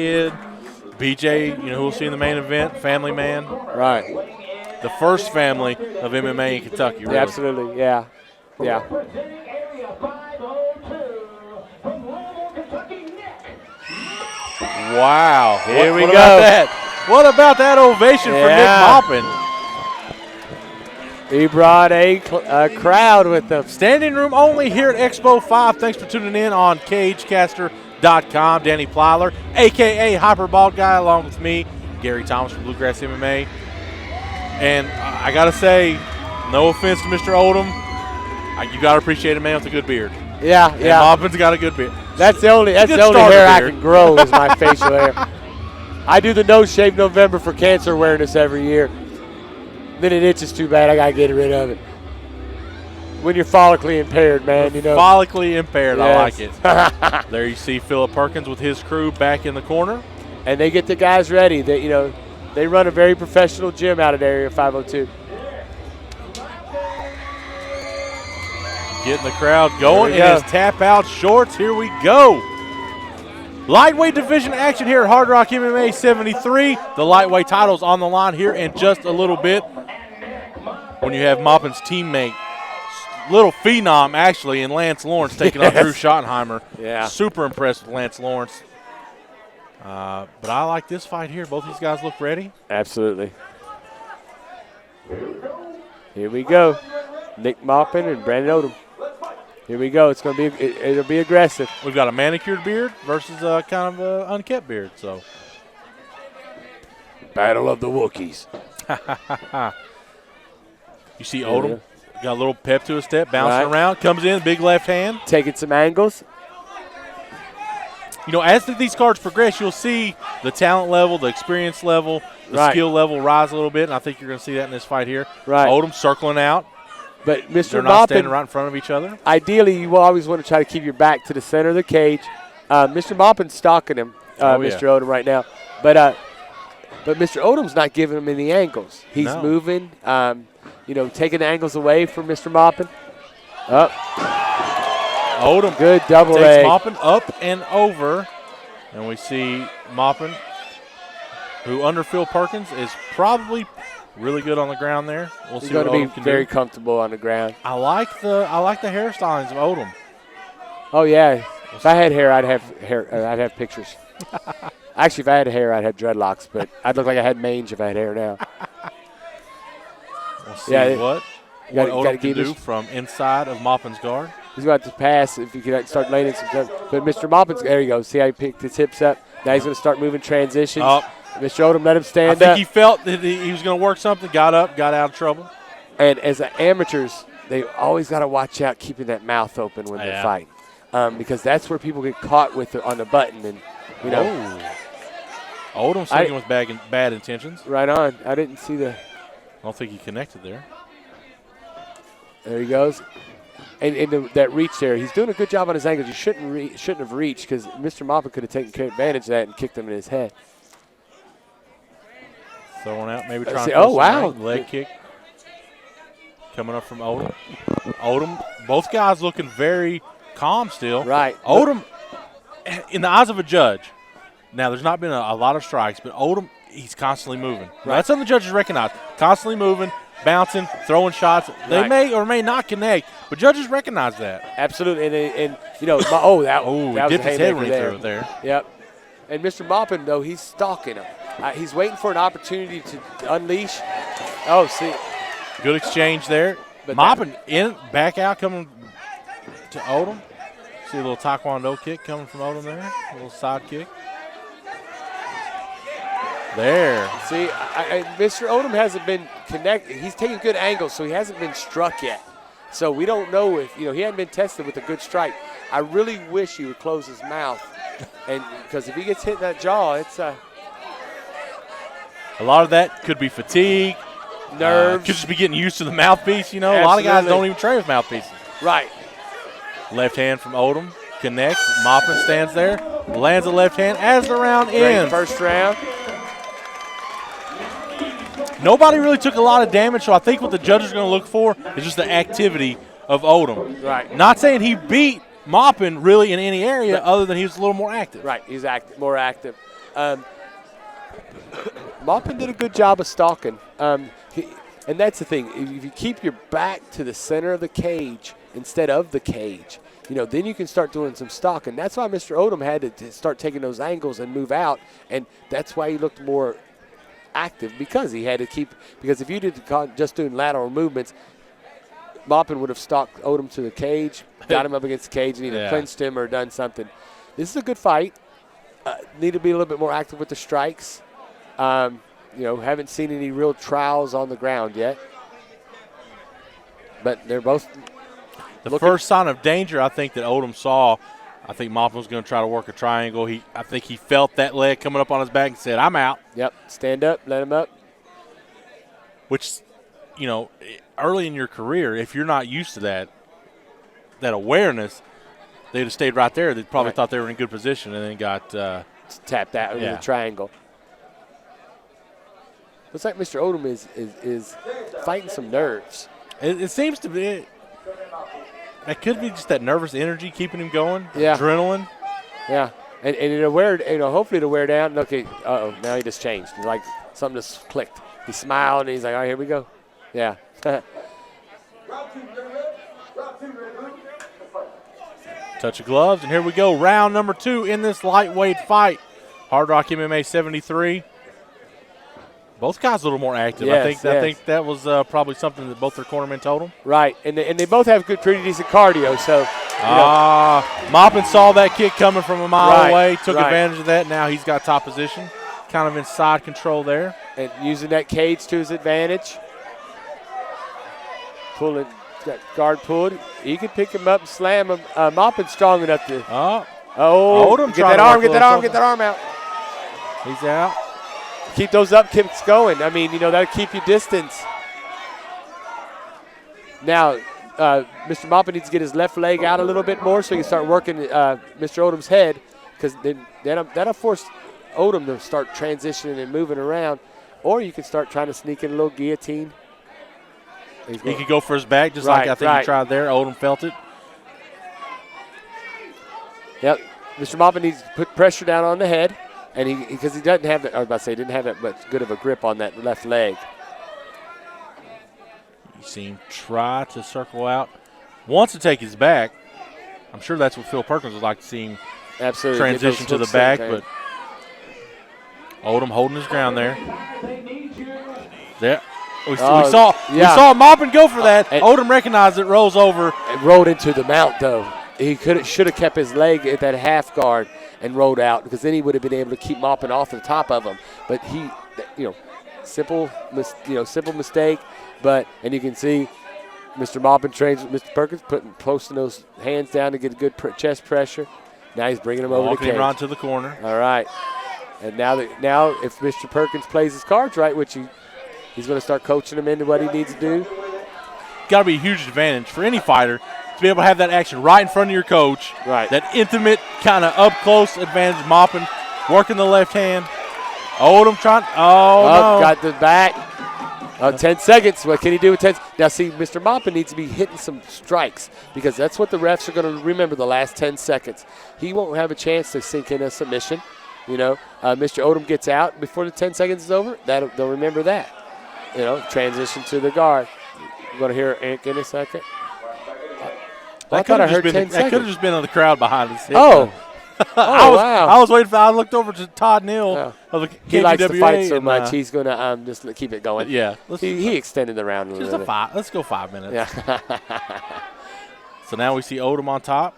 kid. BJ, you know who we'll see in the main event, family man. Right. The first family of MMA in Kentucky, really. Yeah, absolutely, yeah. Yeah. Wow. Here we what go. About that? What about that ovation for Nick Maupin? He brought a crowd with them. Standing room only here at Expo 5. Thanks for tuning in on CageCaster.com. Danny Plyler, a.k.a. Hyperball Guy, along with me, Gary Thomas from Bluegrass MMA. And I got to say, no offense to Mr. Odom, you got to appreciate a man with a good beard. Yeah, and Maupin's got a good beard. That's the only hair I can grow is my facial hair. I do the No Shave November for cancer awareness every year. Then it itches too bad. I got to get rid of it. When you're follically impaired, man, you know. Follically impaired, yes. I like it. There you see Philip Perkins with his crew back in the corner. And they get the guys ready. They run a very professional gym out at Area 502. Getting the crowd going in his tap-out shorts. Here we go. Lightweight division action here at Hardrock MMA 73. The lightweight title's on the line here in just a little bit. When you have Maupin's teammate, little phenom actually, in Lance Lawrence taking on Drew Schottenheimer. Yeah. Super impressed with Lance Lawrence. But I like this fight here. Both these guys look ready. Absolutely. Here we go. Nick Maupin and Brandon Odom. Here we go. It'll be aggressive. We've got a manicured beard versus kind of an unkept beard. So, Battle of the Wookiees. You see Odom got a little pep to his step, bouncing around, comes in, big left hand, taking some angles. You know, as these cards progress, you'll see the talent level, the experience level, the skill level rise a little bit, and I think you're going to see that in this fight here. Right. Odom circling out. But Mr. They're Maupin, not standing right in front of each other. Ideally, you always want to try to keep your back to the center of the cage. Mr. Maupin's stalking him, Mr. Odom right now. But Mr. Odom's not giving him any angles. He's moving, taking the angles away from Mr. Maupin. Up. Odom good double takes leg. Maupin up and over. And we see Maupin, who under Phil Perkins is probably really good on the ground there. We'll see what Odom can do. He's going to be very comfortable on the ground. I like the hairstylings of Odom. Oh yeah, if I had hair, I'd have hair. I'd have pictures. Actually, if I had hair, I'd have dreadlocks, but I'd look like I had mange if I had hair now. We'll see what Odom can do from inside of Maupin's guard. He's about to pass if he can start laying in some stuff. But Mr. Maupin's, there you go. See how he picked his hips up? Now he's going to start moving transitions. Mr. Odom let him stand up. I think he felt that he was going to work something, got up, got out of trouble. And as amateurs, they always got to watch out keeping that mouth open when they're fighting. Because that's where people get caught with on the button. And, you know. Odom swinging with bad intentions. Right on. I didn't see I don't think he connected there. There he goes. And that reach there, he's doing a good job on his angles. You shouldn't have reached because Mr. Maupin could have taken advantage of that and kicked him in his head. Throwing out, maybe trying to leg kick. Coming up from Odom. Odom, both guys looking very calm still. Right. Odom, in the eyes of a judge, now there's not been a lot of strikes, but Odom, he's constantly moving. Right. That's something the judges recognize. Constantly moving, bouncing, throwing shots. They may or may not connect, but judges recognize that. Absolutely. And that was dipped his head when he threw it there. Yep. And Mr. Maupin, though, he's stalking him. He's waiting for an opportunity to unleash. Oh, see. Good exchange there. But Maupin back out, coming to Odom. See a little taekwondo kick coming from Odom there. A little side kick. There. See, Mr. Odom hasn't been connected. He's taking good angles, so he hasn't been struck yet. So we don't know if, he hadn't been tested with a good strike. I really wish he would close his mouth. And because if he gets hit in that jaw, it's a lot of that could be fatigue. Nerves. Could just be getting used to the mouthpiece, A lot of guys don't even train with mouthpieces. Right. Left hand from Odom. Connects. Maupin stands there. Lands a left hand as the round ends. First round. Nobody really took a lot of damage, so I think what the judges are going to look for is just the activity of Odom. Right. Not saying he beat Maupin really in any area other than he was a little more active. Right. He's more active. Maupin did a good job of stalking. And that's the thing. If you keep your back to the center of the cage instead of the cage, then you can start doing some stalking. That's why Mr. Odom had to start taking those angles and move out, and that's why he looked more active, because he had to keep – because if you did just doing lateral movements, Maupin would have stalked Odom to the cage, got him up against the cage, and either clinched him or done something. This is a good fight. Need to be a little bit more active with the strikes. Haven't seen any real trials on the ground yet. But they're both – the first sign of danger I think that Odom saw, I think Maupin was going to try to work a triangle. I think he felt that leg coming up on his back and said, I'm out. Yep, stand up, let him up. Which, early in your career, if you're not used to that awareness, they'd have stayed right there. They probably thought they were in good position and then got tapped out with a triangle. Looks like Mr. Odom is fighting some nerves. It seems to be. That could be just that nervous energy keeping him going. Yeah. Adrenaline. Yeah. And it'll wear, hopefully it'll wear down. Okay, now he just changed. It's like something just clicked. He smiled and he's like, all right, here we go. Yeah. Touch of gloves, and here we go. Round number 2 in this lightweight fight. Hardrock MMA 73. Both guys a little more active. Yes, I think that was probably something that both their cornermen told them. Right, and they both have pretty decent cardio. So, Maupin saw that kick coming from a mile away, took advantage of that. Now he's got top position, kind of in side control there, and using that cage to his advantage. Pulling, got guard pulled. He can pick him up and slam him. Maupin's strong enough to. Odom, get that arm out. He's out. Keep those up, keeps going. I mean, that'll keep you distance. Now, Mr. Maupin needs to get his left leg out a little bit more so he can start working Mr. Odom's head, because then that'll force Odom to start transitioning and moving around. Or you can start trying to sneak in a little guillotine. He could go for his back, just like I think he tried there. Odom felt it. Yep. Mr. Maupin needs to put pressure down on the head. And because he doesn't have that, I was about to say, didn't have that much good of a grip on that left leg. You see him try to circle out. Wants to take his back. I'm sure that's what Phil Perkins would like to see him transition to the back. But Odom holding his ground there. There. We saw Maupin go for that. Odom recognized it, rolls over. It rolled into the mount, though. He should have kept his leg at that half guard and rolled out, because then he would have been able to keep Maupin off the top of him. But he, simple mistake. And you can see Mr. Maupin trains with Mr. Perkins, posting those hands down to get a good chest pressure. Now he's bringing him over the cage. Walking around to the corner. All right. And now if Mr. Perkins plays his cards right, which he's going to start coaching him into what he needs to do. Got to be a huge advantage for any fighter to be able to have that action right in front of your coach. Right. That intimate kind of up-close advantage. Maupin working the left hand. Odom trying. No. Got the back. 10 seconds. What can he do with 10? Now, see, Mr. Maupin needs to be hitting some strikes, because that's what the refs are going to remember, the last 10 seconds. He won't have a chance to sink in a submission. Mr. Odom gets out before the 10 seconds is over. They'll remember that. Transition to the guard. You're going to hear Ink in a second. I thought I heard 10 seconds. That could have just been on the crowd behind us. Wow. I was waiting I looked over to Todd Neal of the KGWA. He likes to fight so much, he's going to just keep it going. Yeah. He extended the round a little bit. Let's go 5 minutes. Yeah. So now we see Odom on top.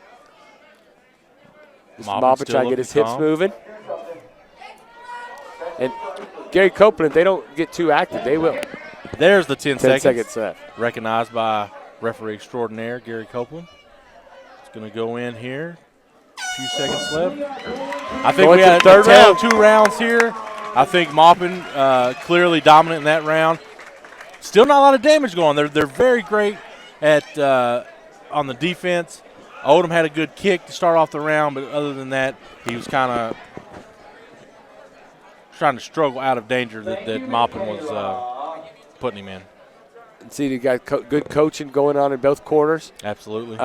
Maupin trying to get his hips moving. And Gary Copeland, they don't get too active. They will. There's the 10 seconds. 10 seconds left. Recognized by referee extraordinaire Gary Copeland. It's going to go in here. A few seconds left. I think we had a tale of 2 rounds here. I think Maupin clearly dominant in that round. Still not a lot of damage going on. They're very great at on the defense. Odom had a good kick to start off the round, but other than that, he was kind of trying to struggle out of danger that Maupin was putting him in. And see, you got good coaching going on in both corners. Absolutely.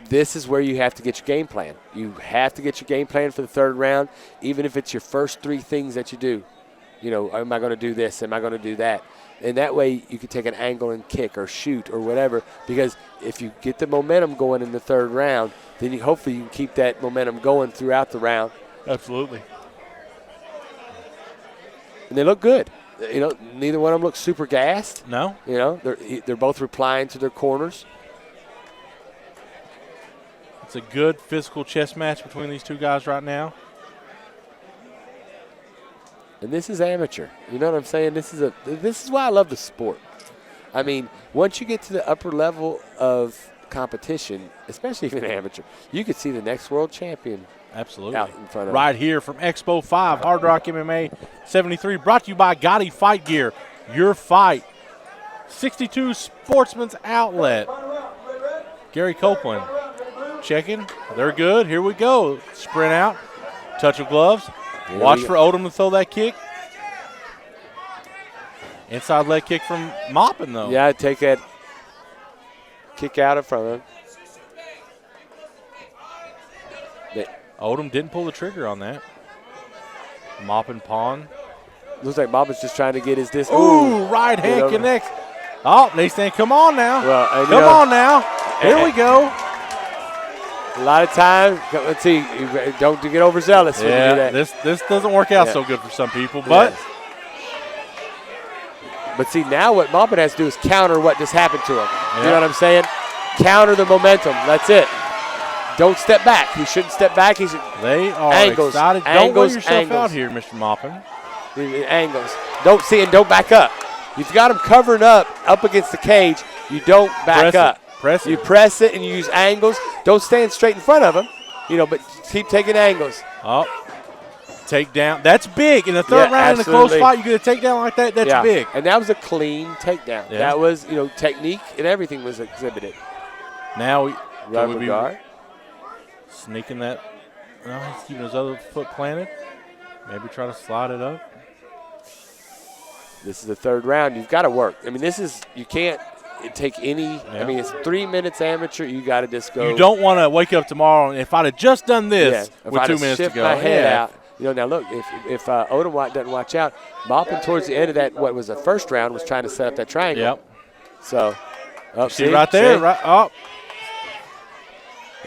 this is where you have to get your game plan. You have to get your game plan for the third round, even if it's your first 3 things that you do. You know, am I going to do this? Am I going to do that? And that way you can take an angle and kick or shoot or whatever, because if you get the momentum going in the third round, then hopefully you can keep that momentum going throughout the round. Absolutely. And they look good. You know, neither one of them looks super gassed. No. You know, they're both replying to their corners. It's a good physical chess match between these two guys right now. And this is amateur. You know what I'm saying? This is why I love the sport. I mean, once you get to the upper level of competition, especially even amateur, you could see the next world champion. Absolutely. Out in front of right here from Expo 5, Hardrock MMA 73, brought to you by Gotti Fight Gear. Your fight. 62 Sportsman's Outlet. Gary Copeland checking. They're good. Here we go. Sprint out. Touch of gloves. Watch for Odom to throw that kick. Inside leg kick from Maupin, though. Yeah, take that kick out in front of him. Odom didn't pull the trigger on that. Maupin pawn. Looks like Maupin's just trying to get his distance. Ooh, right hand connects. Oh, they saying, come on now. Well, come on now. Here we go. A lot of times, let's see, don't get overzealous when you do that. This doesn't work out so good for some people, but. Yes. But see, now what Maupin has to do is counter what just happened to him. You know what I'm saying? Counter the momentum. That's it. Don't step back. He shouldn't step back. They are excited. Don't wear yourself out here, Mr. Maupin. Angles. Don't back up. You've got him covering up against the cage. You don't back up. You press it and you use angles. Don't stand straight in front of him, but keep taking angles. Oh, takedown. That's big. In the third round in a close fight, you get a takedown like that, that's big. And that was a clean takedown. Yeah. That was, technique and everything was exhibited. Now rubber guard. Sneaking that. He's keeping his other foot planted. Maybe try to slide it up. This is the third round. You've got to work. I mean, you can't take any. Yeah. I mean, it's 3 minutes amateur. You got to just go. You don't want to wake up tomorrow and if I'd have just done this with 2 minutes to go. My head out. Now look, if Odom doesn't watch out, Maupin towards the end of that, what was the first round, was trying to set up that triangle. Yep. So, see right there, right? Oh.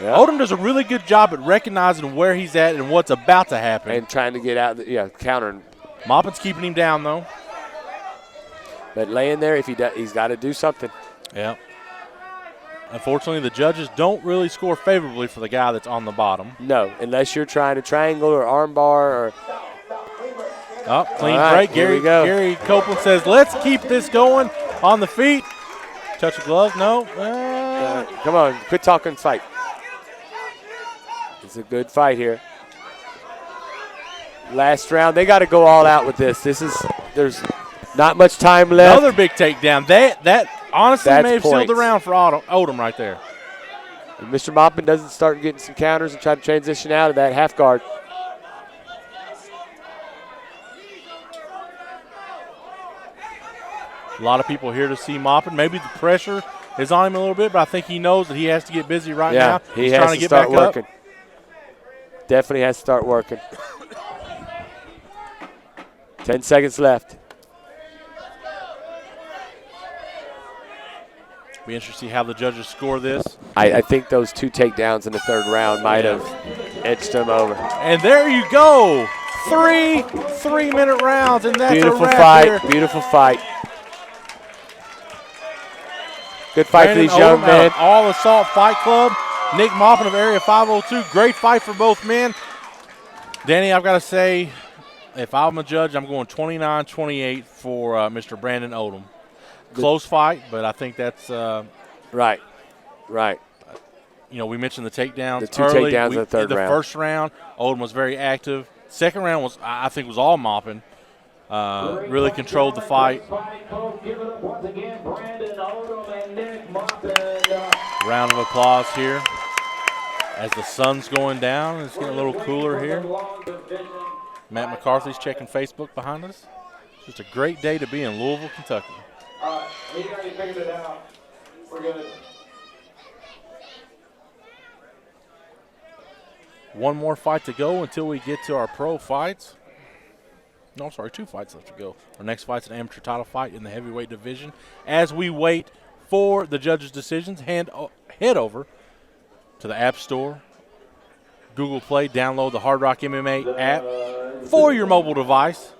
Yep. Odom does a really good job at recognizing where he's at and what's about to happen. And trying to get out, countering. Maupin's keeping him down, though. But laying there, if he's got to do something. Yeah. Unfortunately, the judges don't really score favorably for the guy that's on the bottom. No, unless you're trying to triangle or arm bar or. Oh, clean break. Gary Copeland says, let's keep this going on the feet. Touch of glove, no. Come on, quit talking, fight. It's a good fight here. Last round, they got to go all out with this. There's not much time left. Another big takedown. That honestly may have sealed the round for Odom right there. If Mr. Maupin doesn't start getting some counters and try to transition out of that half guard. A lot of people here to see Maupin. Maybe the pressure is on him a little bit, but I think he knows that he has to get busy right now. He's trying to get back working. Definitely has to start working. 10 seconds left. Be interested to see how the judges score this. I think those 2 takedowns in the third round might have edged him over. And there you go. 3 3-minute rounds, and that's beautiful a wrap fight. here. Beautiful fight. Good fight for these young men. All Assault Fight Club. Nick Maupin of Area 502. Great fight for both men. Danny, I've got to say, if I'm a judge, I'm going 29-28 for Mr. Brandon Odom. Close fight, but I think that's right. We mentioned the takedowns. The 2 takedowns in the third round. The first round, Odom was very active. Second round was, I think, was all Maupin. Really controlled the fight. Round of applause here as the sun's going down. It's getting a little cooler here. Matt McCarthy's checking Facebook behind us. It's just a great day to be in Louisville, Kentucky. He already figured it out. We're good. one more fight to go until we get to our pro fights. No, sorry, 2 fights left to go. Our next fight's an amateur title fight in the heavyweight division. As we wait for the judges' decisions, head over to the App Store, Google Play, download the Hardrock MMA app for your mobile device.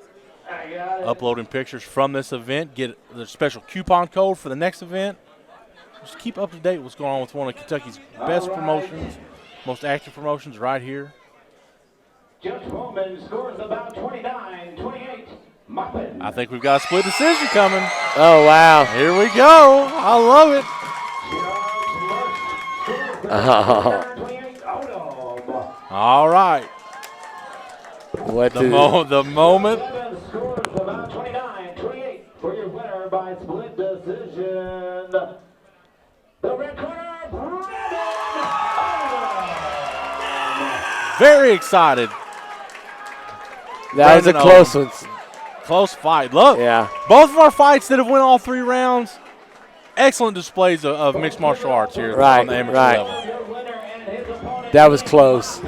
Uploading pictures from this event, get the special coupon code for the next event. Just keep up to date with what's going on with one of Kentucky's best promotions, most active promotions right here. Judge Bowman scores about 29-28. Maupin. I think we've got a split decision coming. Oh, wow. Here we go. I love it. All right. What the moment. Scores about 29-28 for your winner by split decision. The red corner, Odom. Very excited. That was a close one. Close fight. Look. Yeah. Both of our fights that have went all 3 rounds. Excellent displays of mixed martial arts here on the amateur level. That was close.